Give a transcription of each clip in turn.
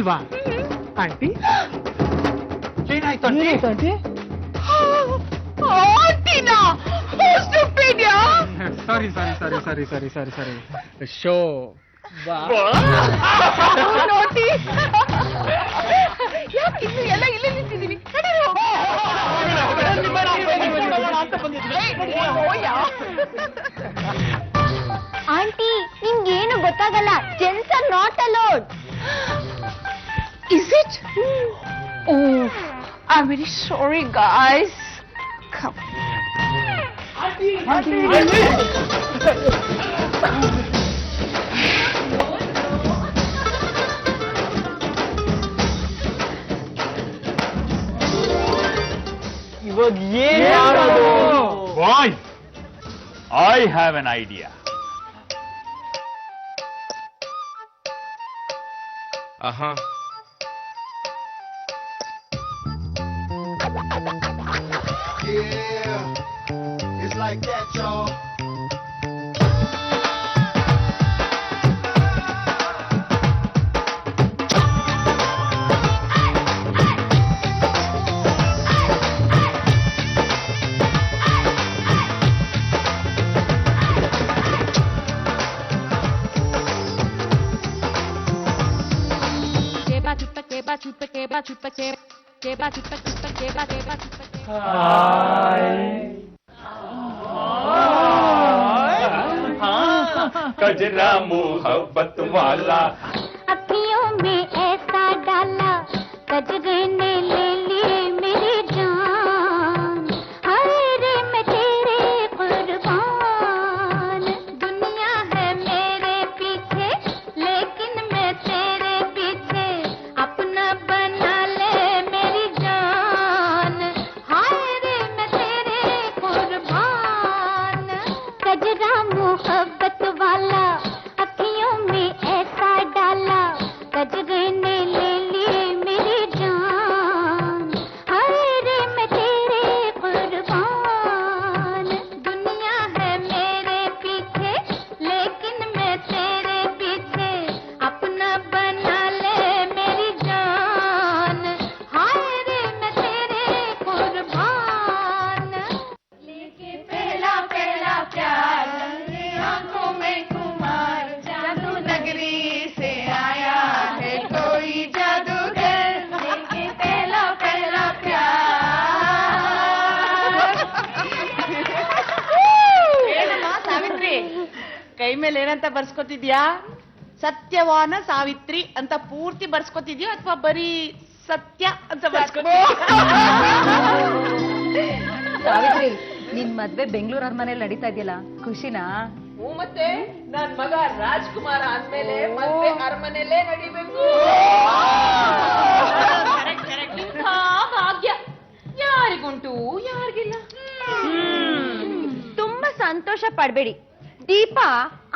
ಗೊತ್ತಿಲ್ವಾ ಆಂಟಿ? ಏನಾಯ್ತು ಆಂಟಿ? ಸಾರಿ ಶೋ ಎಲ್ಲ ಇಲ್ಲೇ ನಿಂತಿದ್ದೀನಿ. ಆಂಟಿ ನಿಮ್ಗೇನು ಗೊತ್ತಾಗಲ್ಲ. Gents are not allowed. Is it? Oh, I'm very sorry, guys. Come. ಇವಾಗ ಏನ್ ಮಾಡೋದು? Boys, I have an idea. Yeah, it's like that, y'all. कजरा मोहब्बत वाला अखियों में ऐसा डाला कजरे ने ले ली मेरी जान. हाय रे मैं तेरे कुर्बान. दुनिया है मेरे पीछे लेकिन मैं तेरे पीछे. अपना बना ले मेरी जान. हाय रे मैं तेरे कुर्बान. कजरा मोहब्बत वाला अखियों में ऐसा डाला कजरे ने ले ली मेरी जान. हाय रे मैं तेरे कुर्बान. दुनिया है मेरे पीछे लेकिन मैं तेरे पीछे. अपना बना ले मेरी जान. हाय रे मैं तेरे कुर्बान. लेके पहला पहला प्यार आंखों में कुमार. जादू नगरी से आया है कोई जादूगर. लेके पहला पहला प्यार. ಏನಮ್ಮ ಸಾವಿತ್ರಿ, ಕೈ ಮೇಲೆ ಏನಂತ ಬರ್ಸ್ಕೊತಿದ್ಯಾ? ಸತ್ಯವಾನ ಸಾವಿತ್ರಿ ಅಂತ ಪೂರ್ತಿ ಬರ್ಸ್ಕೊತಿದ್ಯೋ ಅಥವಾ ಬರೀ ಸತ್ಯ ಅಂತ ಬರ್ಸ್ಕೊತಿದ್ಯಾ? ಸಾವಿತ್ರಿ, ನಿನ್ ಮದ್ವೆ ಬೆಂಗಳೂರು ಅರಮನೆಯಲ್ಲಿ ನಡೀತಾ ಇದೆಯಲ್ಲ, ಖುಷಿನಾ? ಮತ್ತೆ ನನ್ ಮಗ ರಾಜ್ಕುಮಾರ ಅಂದ್ಮೇಲೆ ಮದ್ವೆ ಅರಮನೆಯಲ್ಲೇ ನಡಿಬೇಕು. ಇಂಥ ಭಾಗ್ಯ ಯಾರಿಗುಂಟು ಯಾರಿಗಿಲ್ಲ. ತುಂಬಾ ಸಂತೋಷ ಪಡ್ಬೇಡಿ. ದೀಪ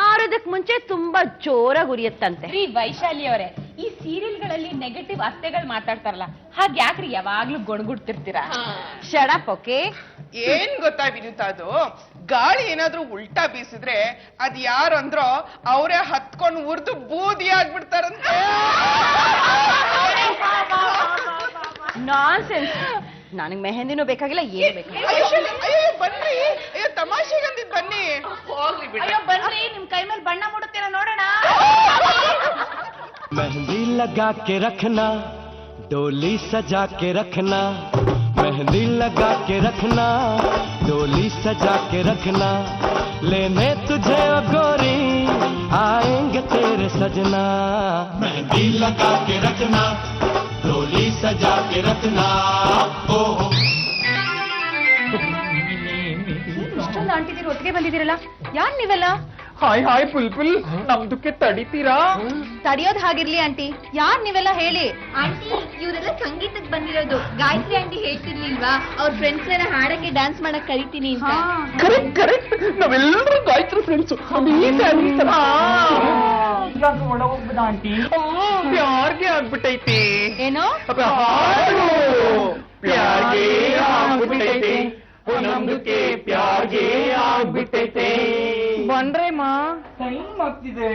ಆರೋದಕ್ ಮುಂಚೆ ತುಂಬಾ ಜೋರಾಗಿ ಉರಿಯತ್ತಂತೆ. ರೀ ವೈಶಾಲಿ ಅವರೇ, ಈ ಸೀರಿಯಲ್ಗಳಲ್ಲಿ ನೆಗೆಟಿವ್ ಅತ್ತೆಗಳು ಮಾತಾಡ್ತಾರಲ್ಲ, ಹಾಗೆ ಯಾಕ್ರಿ ಯಾವಾಗ್ಲೂ ಗೊಣಗುಡ್ತಿರ್ತೀರಾ? Shut up, okay? ಏನ್ ಗೊತ್ತಾ ವಿನುತಾ, ಅದು ಗಾಳಿ ಏನಾದ್ರೂ ಉಲ್ಟಾ ಬೀಸಿದ್ರೆ ಅದ್ ಯಾರು ಅಂದ್ರೋ ಅವರೇ ಹತ್ಕೊಂಡು ಉರ್ದು ಬೂದಿ ಆಗ್ಬಿಡ್ತಾರಂತೆ. ನಾನ್ಸೆನ್ಸ್. ನನಗ್ ಮೆಹಂದಿನೂ ಬೇಕಾಗಿಲ್ಲ, ಏನು ಬೇಕಾಗಿಲ್ಲ. ಬನ್ನಿ, ತಮಾಷೆಗಂದಿದ್ ಬನ್ನಿ. ಹೋಗ್ಲಿ ಬಿಡಿ. ಬನ್ನಿ, ನಿಮ್ ಕೈ ಮೇಲೆ ಬಣ್ಣ ಮುಡುತ್ತೀರಾ ನೋಡೋಣ. मेहंदी लगा के रखना, डोली सजा के रखना. मेहंदी लगा के रखना, डोली सजा के रखना. लेने तुझे ओ गोरी आएंगे तेरे सजना. मेहंदी लगा के रखना, डोली सजा के रखना. ओ ಇಷ್ಟೊಂದು ಆಂಟಿದಿರು ಒಟ್ಟಿಗೆ ಬಂದಿದ್ದೀರಲ್ಲ, ಯಾರ್ ನೀವೆಲ್ಲ? ಹಾಯ್ ಹಾಯ್ ಪುಲ್ಪುಲ್, ನಮ್ದಕ್ಕೆ ತಡಿತೀರಾ? ತಡಿಯೋದ್ ಹಾಗಿರ್ಲಿ ಆಂಟಿ, ಯಾರ್ ನೀವೆಲ್ಲ ಹೇಳಿ. ಆಂಟಿ ಇವರೆಲ್ಲ ಸಂಗೀತಕ್ಕೆ ಬಂದಿರೋದು. ಗಾಯತ್ರಿ ಆಂಟಿ ಹೇಳ್ತಿರ್ಲಿಲ್ವಾ ಅವ್ರ ಫ್ರೆಂಡ್ಸ್ ನ ಹಾಡಕ್ಕೆ ಡ್ಯಾನ್ಸ್ ಮಾಡಕ್ ಕರಿತೀನಿ ಅಂತ. ಕರೆಕ್ಟ್, ನಾವೆಲ್ಲರೂ ಗಾಯತ್ರಿ ಫ್ರೆಂಡ್ಸ್. ಒಳ ಹೋಗ್ಬಿಡ ಆಂಟಿ, ಪ್ಯಾರ್ಗೆ ಆಗ್ಬಿಟ್ಟೈತಿ. ಏನೋ ಪ್ಯಾರ್ಗೆ ಆಗ್ಬಿಟ್ಟೈತೆ, ನಮ್ದಕ್ಕೆ ಪ್ಯಾರ್ಗೆ ಆಗ್ಬಿಟ್ಟೈತೆ. ಬಂದ್ರೇಮ್ಮ ಟೈಮ್ ಆಗ್ತಿದೆ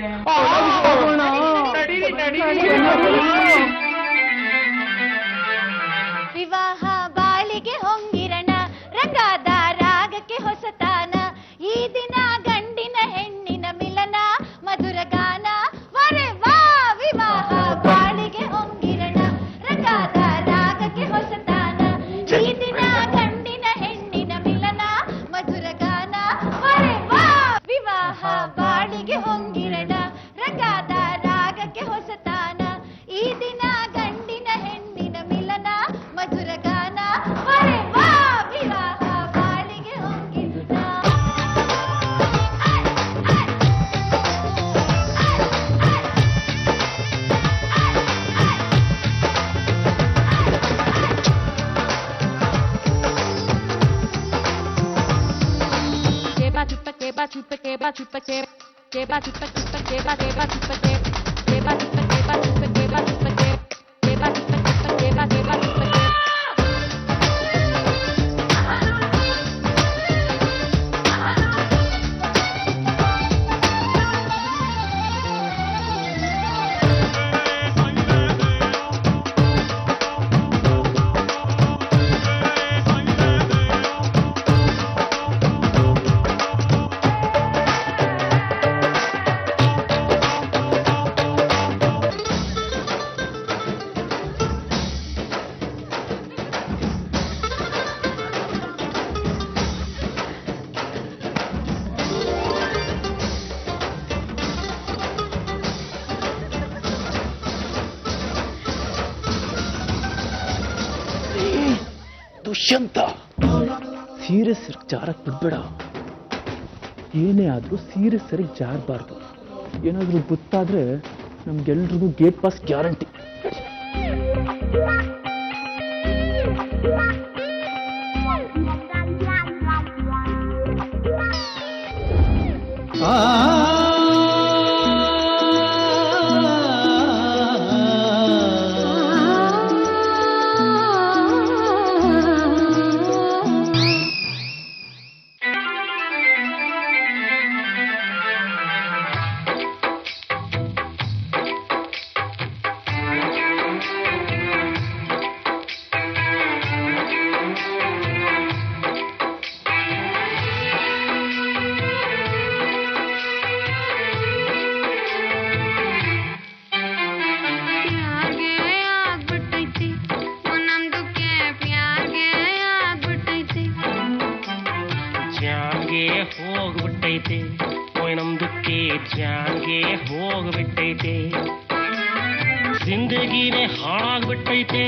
ವಿವಾಹ ಬಾಳಿಗೆ ಹೊಂಗಿರಣ ರಂಗಾದ ರಾಗಕ್ಕೆ ಹೊಸತಾನ ಈ ದಿನ ಗಂಡಿನ ಹೆಣ್ಣಿನ ಮಿಲನ ಮಧುರ ಗಾನ ವರೆ ವಾ ವಿವಾಹ ಬಾಳಿಗೆ ಹೊಂಗಿರಣ ರಂಗಾದ ರಾಗಕ್ಕೆ ಹೊಸತಾನ ಈ ದಿನ ಗಂಡಿನ ಹೆಣ್ಣಿನ ಮಿಲನ ಮಧುರ ಗಾನ ವರೆ ವಾ ವಿವಾಹ ಬಾಳಿಗೆ ಹೊಂಗಿರಣ ರಂಗಾದ ರಾಗಕ್ಕೆ ಹೊಸತಾನ ಈ ದಿನ ಗಂಡಿನ ಹೆಣ್ಣಿನ ಮಿಲನ ಮಧುರ ಗಾನ ವರೆ ವಾ ವಿವಾಹ ಬಾಳಿಗೆ ಹೊಂಗಿರಣ ದುಷ್ಯಂತ ಸೀರಿಯಸ್ ಜಾರಕ್ ಬಿಡ್ಬೇಡ. ಏನೇ ಆದ್ರೂ ಸೀರಿಯಸ್ ಸರಿ ಜಾರಬಾರ್ದು. ಏನಾದ್ರೂ ಗೊತ್ತಾದ್ರೆ ನಮ್ಗೆಲ್ರಿಗೂ ಗೇಟ್ ಪಾಸ್ ಗ್ಯಾರಂಟಿ. ಹೋಗ್ಬಿಟ್ಟೈತೆ ನಮ್ದಕ್ಕೆ ಜಾನ್ಗೆ ಹೋಗ್ಬಿಟ್ಟೈತೆ ಜಿಂದಗಿನೇ ಹಾಳಾಗ್ಬಿಟ್ಟೈತೆ.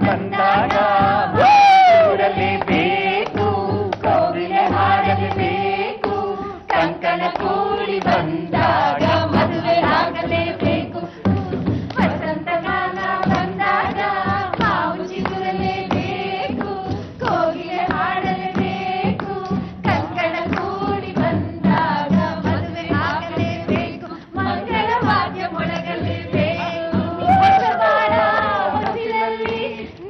ಬಂದಾಗ ಬೇಕು ಕೋಗಿಲೆ ಹಾಡಲೇಬೇಕು ಕಂಕಣ ಕೂಡಿ ಬಂದಾಗ ಮದುವೆ ಆಗಲೇಬೇಕು. ವಸಂತಗಾನ ಬಂದಾಗ ಮಾವು ಚಿಗುರಲೇಬೇಕು ಕೋಗಿಲೆ ಹಾಡಲೇಬೇಕು ಕಂಕಣ ಕೂಡಿ ಬಂದಾಗ ಮದುವೆ ಆಗಲೇಬೇಕು ಮಂಗಳ ವಾದ್ಯ ಮೊಳಗಲೇಬೇಕು. ಹೊಸಬಾಳ ಹೊಸಿಲಲ್ಲಿ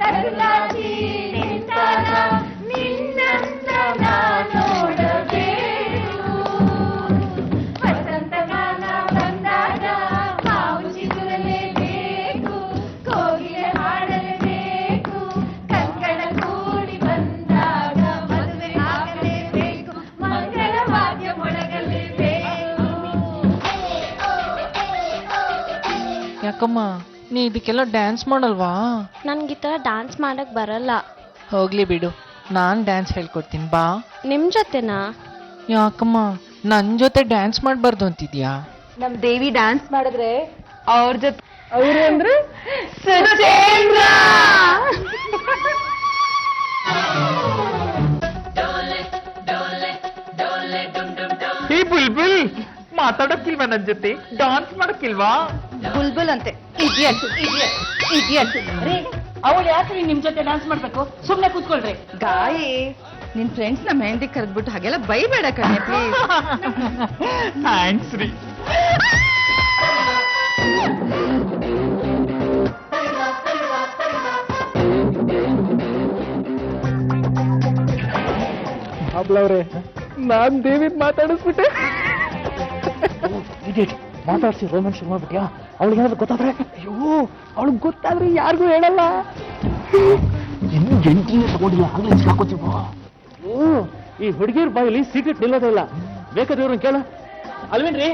ನಗುಲಾಗಿ ನಿಂತಾಗ ನಿನ್ನಂತ ನೋಡಬೇಕು. ವಸಂತಗಾನ ಬಂದಾಗ ಮಾವು ಚಿಗುರಲೇಬೇಕು ಕೋಗಿಲೆ ಹಾಡಲೇಬೇಕು ಕಂಕಣ ಕೂಡಿ ಬಂದಾಗ ಮದುವೆ ಆಗಲೇಬೇಕು ಮಂಗಳ ವಾದ್ಯ ಮೊಳಗಲೇಬೇಕು. ಯಾಕಮ್ಮ ನೀ ಇದಕ್ಕೆಲ್ಲ ಡ್ಯಾನ್ಸ್ ಮಾಡಲ್ವಾ? ನನ್ಗೆ ಈ ಥರ ಡ್ಯಾನ್ಸ್ ಮಾಡಕ್ ಬರಲ್ಲ. ಹೋಗ್ಲಿ ಬಿಡು, ನಾನ್ ಡ್ಯಾನ್ಸ್ ಹೇಳ್ಕೊಡ್ತೀನಿ ಬಾ. ನಿಮ್ ಜೊತೆನಾ? ಯಾಕಮ್ಮ ನನ್ ಜೊತೆ ಡ್ಯಾನ್ಸ್ ಮಾಡ್ಬಾರ್ದು ಅಂತಿದ್ಯಾ? ನಮ್ ದೇವಿ ಡ್ಯಾನ್ಸ್ ಮಾಡಿದ್ರೆ ಅವ್ರ ಜೊತೆ ಅವ್ರು ಅಂದ್ರೆ ಸುಚೇಂದ್ರ. ಈ ಬುಲ್ಬುಲ್ ಮಾತಾಡಕ್ಕಿಲ್ವಾ ನನ್ ಜೊತೆ? ಡಾನ್ಸ್ ಮಾಡಕ್ಕಿಲ್ವಾ? ಬುಲ್ಬುಲ್ ಅಂತೆ ಇಡಿಯಟ್ ಇಡಿಯಟ್ ಇಡಿಯಟ್. ಅವಳು ಯಾಕ್ರಿ ನಿಮ್ ಜೊತೆ ಡಾನ್ಸ್ ಮಾಡ್ಬೇಕು? ಸುಮ್ನೆ ಕೂತ್ಕೊಳ್ರಿ. ಗಾಯಿ ನಿನ್ ಫ್ರೆಂಡ್ಸ್ ನ ಮೆಹಂದಿ ಕರೆದ್ಬಿಟ್ಟು ಹಾಗೆಲ್ಲ ಬೈಬೇಡ ಕಣೆ ಪ್ಲೀಸ್. ಥ್ಯಾಂಕ್ಸ್ ರೀ. ಅವ್ರೆ ನಾನ್ ದೇವಿ ಮಾತಾಡಿಸ್ಬಿಟ್ಟೆ. ಮಾತಾಡ್ಸಿ ರೋಮ್ಯಾನ್ಸ್ ಶುರು ಮಾಡ್ಬಿಟ್ಯಾ? ಅವಳಿಗೆ ಏನಾದ್ರು ಗೊತ್ತಾದ್ರೆ? ಅಯ್ಯೋ ಅವಳಿಗೆ ಗೊತ್ತಾದ್ರೆ ಯಾರಿಗೂ ಹೇಳಲ್ಲ. ಇನ್ನು ಎಂಟ್ರಿನೇ ತಗೊಂಡಿಲ್ಲ, ಆಗ್ಲೇ ಹಾಕೋತೀವ. ಈ ಹುಡುಗಿಯರ ಬಾಯಲ್ಲಿ ಸೀಕ್ರೆಟ್ ನಿಲ್ಲೋದೇ ಇಲ್ಲ. ಬೇಕಾದ್ರೆ ಇವ್ರನ್ನ ಕೇಳ ಅಲ್ವೇನ್ರಿ?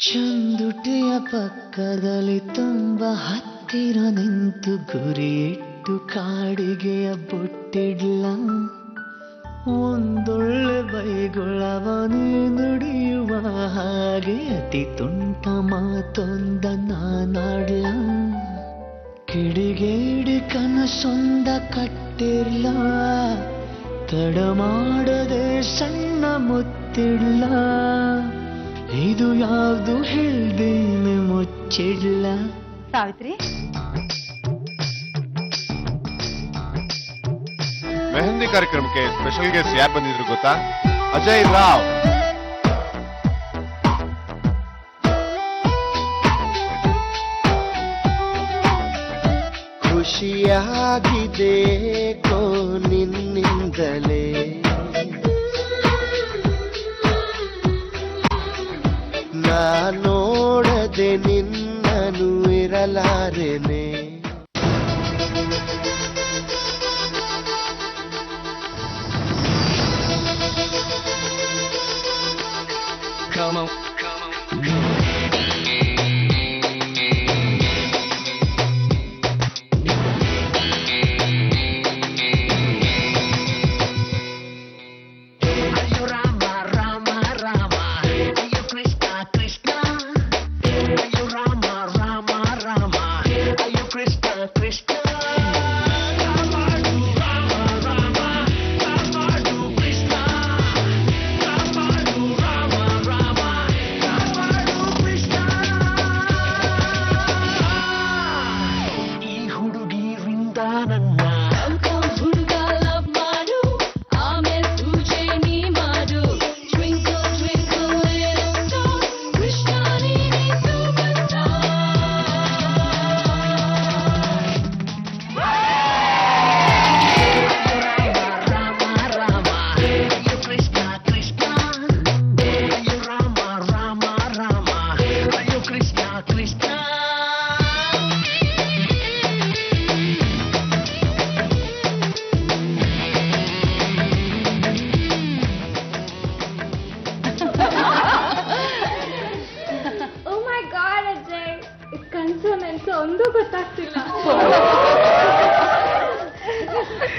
ಚಂದುಟಿಯ ಪಕ್ಕದಲ್ಲಿ ತುಂಬ ಹತ್ತಿರ ನಿಂತು ಗುರಿಯಿಟ್ಟು ಕಾಡಿಗೆಯ ಬೊಟ್ಟಿಡ್ಲ. ಒಂದೊಳ್ಳೆ ಬೈಗುಳವನು ನುಡಿಯುವ ಹಾಗೆ ಅತಿ ತುಂಟ ಮಾತೊಂದ ನಾನಾಡ್ಲ. ಕಿಡಿಗೇಡಿ ಕನಸೊಂದ ಕಟ್ಟಿರ್ಲ, ತಡ ಮಾಡದೆ ಸಣ್ಣ ಮುತ್ತಿಡ್ಲ. ಇದು ಯಾವ್ದು ಹೇಳ್ದೇನೆ ಮುಚ್ಚಿಡ್ಲ. ಸಾವಿತ್ರಿ ಮೆಹಂದಿ ಕಾರ್ಯಕ್ರಮಕ್ಕೆ ಸ್ಪೆಷಲ್ ಗೆಸ್ಟ್ ಯಾರು ಬಂದಿದ್ರು ಗೊತ್ತಾ? ಅಜಯ್ ರಾವ್. ಖುಷಿಯಾಗಿದೆ ಕೋ ನಿನ್ನಿಂದಲೇ, ನಾ ನೋಡದೆ ನಿನ್ನನು ಇರಲಾರೆನೆ. Come on, come on.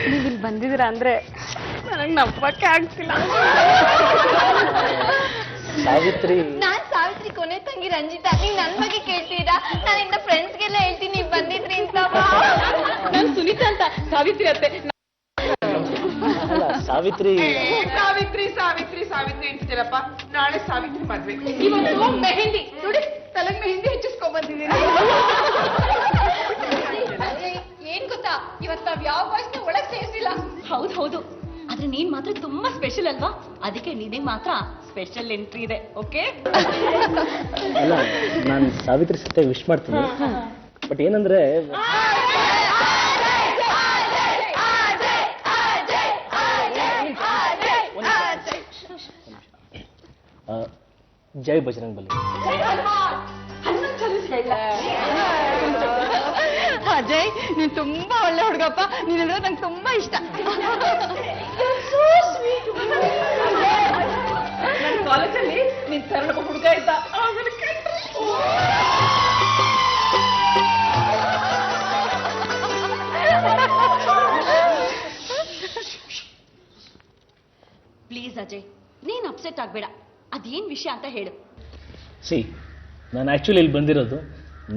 ನೀವಿಲ್ಲಿ ಬಂದಿದ್ದೀರಾ ಅಂದ್ರೆ ನನಗೆ ನಂಬಕ್ಕೆ ಆಗ್ತಿಲ್ಲ. ಸಾವಿತ್ರಿ, ನಾನ್ ಸಾವಿತ್ರಿ ಕೊನೆ ತಂಗಿ ರಂಜಿತಾ. ನೀವ್ ನನ್ ಬಗ್ಗೆ ಕೇಳ್ತೀರಾ? ನಾನು ಇಂದ ಫ್ರೆಂಡ್ಸ್ಗೆಲ್ಲ ಹೇಳ್ತೀನಿ ನೀವ್ ಬಂದಿದ್ರಿ ಅಂತ. ನಾನ್ ಸುನೀತಾ ಅಂತ, ಸಾವಿತ್ರಿ ಅತ್ತೆ. ಸಾವಿತ್ರಿ ಸಾವಿತ್ರಿ ಸಾವಿತ್ರಿ ಸಾವಿತ್ರಿ ಅಂತೀರಪ್ಪ. ನಾಳೆ ಸಾವಿತ್ರಿ ಮದ್ವೆ, ಇವತ್ತು ಮೆಹಂದಿ. ನೋಡಿ ತಲೆಗೆ ಮೆಹಂದಿ ಹೆಚ್ಚಿಸ್ಕೊಂಡ್ ಬಂದಿದ್ದೀನಿ. ಏನ್ ಗೊತ್ತಾ, ಇವತ್ ನಾವ್ ಯಾವ ಬಾಯ್ಸ್ನ ಒಳಗ್ ಸೇರಿಸಿಲ್ಲ. ಹೌದು ಹೌದು, ಆದ್ರೆ ನೀನ್ ಮಾತ್ರ ತುಂಬಾ ಸ್ಪೆಷಲ್ ಅಲ್ವಾ? ಅದಕ್ಕೆ ನಿನಗೆ ಮಾತ್ರ ಸ್ಪೆಷಲ್ ಎಂಟ್ರಿ ಇದೆ. ಓಕೆ? ಅಲ್ಲ, ನಾನು ಸಾವಿತ್ರಿ ಸತ್ಯ ವಿಶ್ ಮಾಡ್ತೀನಿ. ಬಟ್ ಏನಂದ್ರೆ ಜೈ ಬಜರಂಗ್ ಬಲಿ. ಅಜಯ್, ನೀನ್ ತುಂಬಾ ಒಳ್ಳೆ ಹುಡುಗಪ್ಪ. ನೀನಂದ್ರೆ ನಂಗೆ ತುಂಬಾ ಇಷ್ಟ. ನನ್ನ ಕಾಲೇಜಲ್ಲಿ ನಿನ್ ಸರಳ ಹುಡುಗ ಇದ್ದ. ಪ್ಲೀಸ್ ಅಜಯ್, ನೀನ್ ಅಪ್ಸೆಟ್ ಆಗ್ಬೇಡ. ಅದೇನ್ ವಿಷಯ ಅಂತ ಹೇಳು. ಸಿ, ನಾನು ಆಕ್ಚುಲಿ ಇಲ್ಲಿ ಬಂದಿರೋದು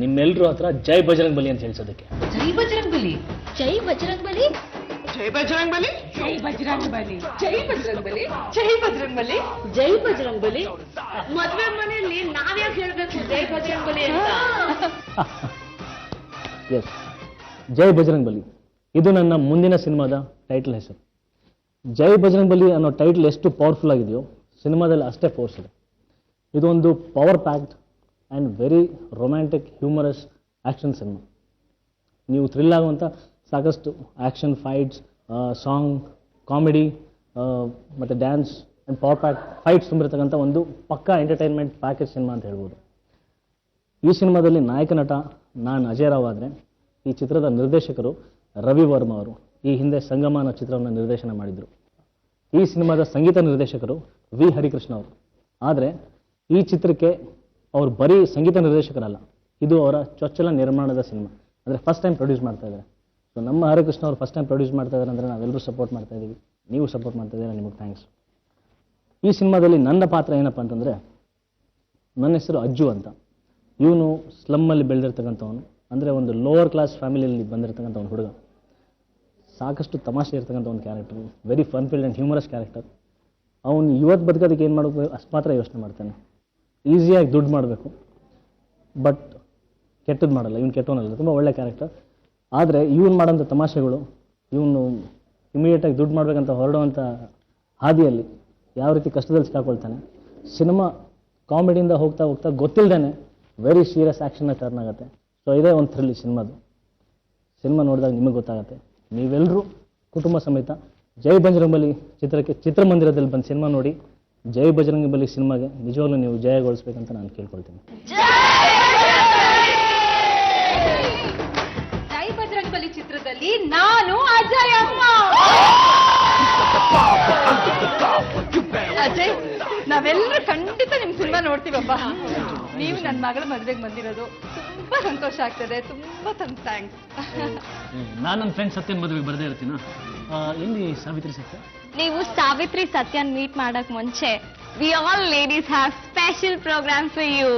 ನಿಮ್ಮೆಲ್ಲರೂ ಹತ್ರ ಜೈ ಬಜರಂಗ್ ಬಲಿ ಅಂತ ಹೇಳ್ಸೋದಕ್ಕೆ. ಜೈ ಬಜರಂಗ್ ಬಲಿ, ಜೈ ಬಜರಂಗ್ ಬಲಿ, ಜೈ ಬಜರಂಗ್ ಬಲಿ, ಜೈ ಬಜರಂಗ್ ಬಲಿ, ಜೈ ಬಜರಂಗ್ ಬಲಿ, ಜೈ ಬಜರಂಗ್ ಬಲಿ, ಜೈ ಬಜರಂಗ್ ಬಲಿ. ಮದ್ವೆ ಮನೆಯಲ್ಲಿ ನಾವ್ಯಾಕೆ ಹೇಳ್ಬೇಕು ಜೈ ಬಜರಂಗ್ ಬಲಿ ಅಂತ? ಎಸ್, ಜೈ ಬಜರಂಗ್ ಬಲಿ ಇದು ನನ್ನ ಮುಂದಿನ ಸಿನಿಮಾದ ಟೈಟಲ್ ಹೆಸರು. ಜೈ ಬಜರಂಗ್ ಬಲಿ ಅನ್ನೋ ಟೈಟಲ್ ಎಷ್ಟು ಪವರ್ಫುಲ್ ಆಗಿದೆಯೋ ಸಿನಿಮಾದಲ್ಲಿ ಅಷ್ಟೇ ಫೋರ್ಸ್ ಇದೆ. ಇದೊಂದು power packed and very romantic humorous action cinema. ನೀವು ಥ್ರಿಲ್ ಆಗುವಂಥ ಸಾಕಷ್ಟು ಆ್ಯಕ್ಷನ್, ಫೈಟ್ಸ್, ಸಾಂಗ್, ಕಾಮಿಡಿ ಮತ್ತು dance and power pack fights ತುಂಬಿರ್ತಕ್ಕಂಥ ಒಂದು ಪಕ್ಕಾ ಎಂಟರ್ಟೈನ್ಮೆಂಟ್ ಪ್ಯಾಕೇಜ್ ಸಿನಿಮಾ ಅಂತ ಹೇಳ್ಬೋದು. ಈ ಸಿನಿಮಾದಲ್ಲಿ ನಾಯಕ ನಟ ನಾನು ಅಜಯ್ ರಾವ್ ಆದರೆ, ಈ ಚಿತ್ರದ ನಿರ್ದೇಶಕರು ರವಿ ವರ್ಮ ಅವರು ಈ ಹಿಂದೆ ಸಂಗಮ ಅನ್ನೋ ಚಿತ್ರವನ್ನು ನಿರ್ದೇಶನ ಮಾಡಿದರು. ಈ ಸಿನಿಮಾದ ಸಂಗೀತ ನಿರ್ದೇಶಕರು ವಿ ಹರಿಕೃಷ್ಣ ಅವರು. ಆದರೆ ಈ ಚಿತ್ರಕ್ಕೆ ಅವರು ಬರೀ ಸಂಗೀತ ನಿರ್ದೇಶಕರಲ್ಲ, ಇದು ಅವರ ಚೊಚ್ಚಲ ನಿರ್ಮಾಣದ ಸಿನಿಮಾ. ಅಂದರೆ ಫಸ್ಟ್ ಟೈಮ್ ಪ್ರೊಡ್ಯೂಸ್ ಮಾಡ್ತಾ ಇದ್ದಾರೆ. ಸೊ ನಮ್ಮ ಹರಿಕೃಷ್ಣ ಅವರು ಫಸ್ಟ್ ಟೈಮ್ ಪ್ರೊಡ್ಯೂಸ್ ಮಾಡ್ತಾ ಇದ್ದಾರೆ ಅಂದರೆ ನಾವೆಲ್ಲರೂ ಸಪೋರ್ಟ್ ಮಾಡ್ತಾ ಇದ್ದೀವಿ, ನೀವು ಸಪೋರ್ಟ್ ಮಾಡ್ತಾ ಇದ್ದೀರಾ, ನಿಮಗೆ ಥ್ಯಾಂಕ್ಸ್. ಈ ಸಿನಿಮಾದಲ್ಲಿ ನನ್ನ ಪಾತ್ರ ಏನಪ್ಪ ಅಂತಂದರೆ, ನನ್ನ ಹೆಸರು ಅಜ್ಜು ಅಂತ. ಇವನು ಸ್ಲಮ್ಮಲ್ಲಿ ಬೆಳೆದಿರ್ತಕ್ಕಂಥವನು, ಅಂದರೆ ಒಂದು ಲೋವರ್ ಕ್ಲಾಸ್ ಫ್ಯಾಮಿಲಿಯಲ್ಲಿ ಬಂದಿರತಕ್ಕಂಥ ಒಂದು ಹುಡುಗ. ಸಾಕಷ್ಟು ತಮಾಷೆ ಇರ್ತಕ್ಕಂಥ ಒಂದು character, very fun field and humorous character. ಅವನು ಇವತ್ತು ಬದುಕೋದಕ್ಕೆ ಏನು ಮಾಡಬೇಕು ಅಷ್ಟು ಮಾತ್ರ ಯೋಚನೆ ಮಾಡ್ತಾನೆ. ಈಸಿಯಾಗಿ ದುಡ್ಡು ಮಾಡಬೇಕು, ಬಟ್ ಕೆಟ್ಟದ್ದು ಮಾಡಲ್ಲ. ಇವನು ಕೆಟ್ಟವನಲ್ಲ, ತುಂಬ ಒಳ್ಳೆ ಕ್ಯಾರೆಕ್ಟರ್. ಆದರೆ ಇವನು ಮಾಡೋಂಥ ತಮಾಷೆಗಳು, ಇವನು ಇಮಿಡಿಯೇಟಾಗಿ ದುಡ್ಡು ಮಾಡಬೇಕಂತ ಹೊರಡುವಂಥ ಹಾದಿಯಲ್ಲಿ ಯಾವ ರೀತಿ ಕಷ್ಟದಲ್ಲಿ ಸಿಕ್ಕಾಕೊಳ್ತಾನೆ. ಸಿನಿಮಾ ಕಾಮಿಡಿಯಿಂದ ಹೋಗ್ತಾ ಹೋಗ್ತಾ ಗೊತ್ತಿಲ್ಲದೇ ವೆರಿ ಸೀರಿಯಸ್ ಆ್ಯಕ್ಷನ್ನ ಟರ್ನ್ ಆಗುತ್ತೆ. ಸೊ ಇದೇ ಒಂದು ಥ್ರಿಲ್ ಸಿನಿಮಾದು. ಸಿನಿಮಾ ನೋಡಿದಾಗ ನಿಮಗೆ ಗೊತ್ತಾಗುತ್ತೆ. ನೀವೆಲ್ಲರೂ ಕುಟುಂಬ ಸಮೇತ ಜೈ ಬಜರಂಗ್ ಬಲಿ ಚಿತ್ರಕ್ಕೆ ಚಿತ್ರಮಂದಿರದಲ್ಲಿ ಬಂದು ಸಿನಿಮಾ ನೋಡಿ. ಜೈ ಬಜರಂಗ್ ಬಲಿ ಸಿನಿಮಾಗೆ ನಿಜವಾಗ್ಲೂ ನೀವು ಜಯಗೊಳಿಸ್ಬೇಕಂತ ನಾನು ಕೇಳ್ಕೊಳ್ತೀನಿ. ಜೈ ಬಜರಂಗ್ ಬಲಿ ಚಿತ್ರದಲ್ಲಿ ನಾನು ಅಜಯ್ ಅಮ್ಮ. ಅಜಯ್, ನಾವೆಲ್ಲರೂ ಖಂಡಿತ ನಿಮ್ ಸಿನಿಮಾ ನೋಡ್ತೀವಪ್ಪ. ನೀವು ನನ್ನ ಮಗಳ ಮದ್ವೆಗೆ ಬಂದಿರೋದು ತುಂಬಾ ಸಂತೋಷ ಆಗ್ತದೆ. ತುಂಬಾ ಥ್ಯಾಂಕ್ಸ್. ನಾನು ನನ್ನ ಫ್ರೆಂಡ್ ಸತ್ಯನ್ ಮದುವೆಗೆ ಬರದೇ ಇರ್ತೀನ. ಎಲ್ಲಿ ಸಾವಿತ್ರಿ ಸತ್ಯ? ನೀವು ಸಾವಿತ್ರಿ ಸತ್ಯನ್ ಮೀಟ್ ಮಾಡಕ್ ಮುಂಚೆ we all ladies have special programme for you.